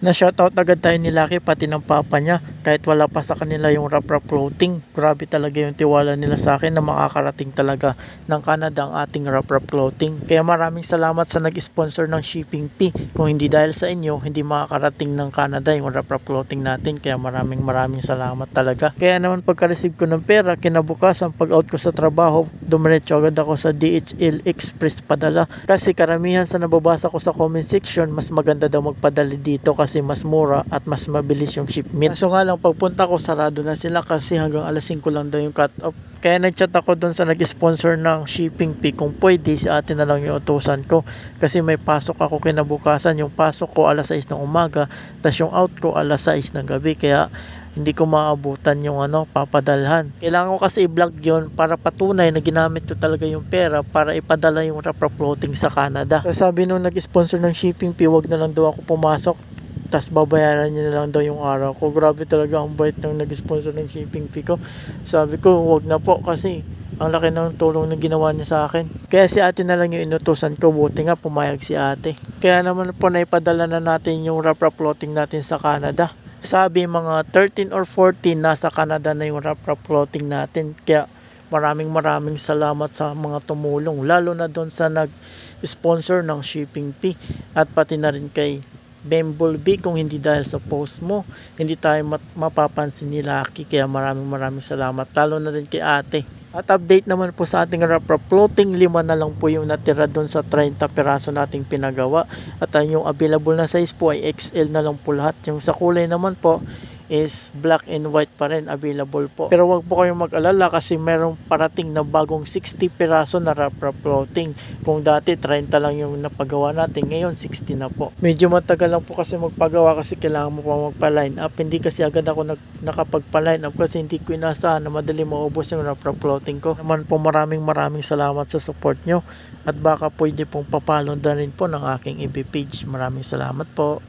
Na-shoutout agad tayo ni Lucky pati ng papa niya kahit wala pa sa kanila yung Rap Rap Clothing. Grabe talaga yung tiwala nila sa akin na makakarating talaga ng Canada ang ating Rap Rap Clothing. Kaya maraming salamat sa nag-sponsor ng shipping fee. Kung hindi dahil sa inyo, hindi makakarating ng Canada yung Rap Rap Clothing natin. Kaya maraming salamat talaga. Kaya naman pagka-receive ko ng pera, kinabukasan pag-out ko sa trabaho, dumiretso agad ako sa DHL Express padala. Kasi karamihan sa nababasa ko sa comment section, mas maganda daw magpadala dito kasi mas mura at mas mabilis yung shipment. So nga lang pagpunta ko sarado na sila kasi hanggang alas 5 lang daw yung cut off. Kaya nagchat ako doon sa nag-sponsor ng shipping fee kung pwede si ate na lang yung utusan ko kasi may pasok ako kinabukasan. Yung pasok ko alas 6 ng umaga tas yung out ko alas 6 ng gabi kaya hindi ko maabutan yung papadalhan. Kailangan ko kasi i-vlog yun para patunay na ginamit ko talaga yung pera para ipadala yung Rap Rap Clothing sa Canada. So sabi nung nag-sponsor ng shipping fee, wag na lang daw ako pumasok tas babayaran niya na lang daw yung araw ko. Grabe talaga ang bait ng nag-sponsor ng shipping fee ko. Sabi ko wag na po kasi ang laki ng tulong na ginawa niya sa akin. Kaya si ate na lang yung inutusan ko. Buti nga pumayag si ate. Kaya naman po naipadala na natin yung Rap Rap Clothing natin sa Canada. Sabi mga 13 or 14 nasa Canada na yung Rap Rap Clothing natin. Kaya maraming salamat sa mga tumulong. Lalo na doon sa nag-sponsor ng shipping fee. At pati na rin kay Bumblebee, kung hindi dahil sa post mo, hindi tayo mapapansin ni Lucky. Kaya maraming salamat. Lalo na rin kay ate. At update naman po sa ating Rap Rap Clothing, 5 na lang po yung natira doon sa 30 piraso nating pinagawa. At yung available na size po ay XL na lang po lahat. Yung sa kulay naman po is black and white pa rin available po. Pero wag po kayong mag-alala kasi merong parating na bagong 60 piraso na Rap Rap Clothing. Kung dati 30 lang yung napagawa natin, ngayon 60 na po. Medyo matagal lang po kasi magpagawa kasi kailangan mo pa magpa-line up. Hindi kasi agad ako nakapagpa-line up kasi hindi ko inaasahan na madali maubos yung Rap Rap Clothing ko. Naman po maraming salamat sa support nyo at baka pwede pong papalo na rin po ng aking FB page. Maraming salamat po.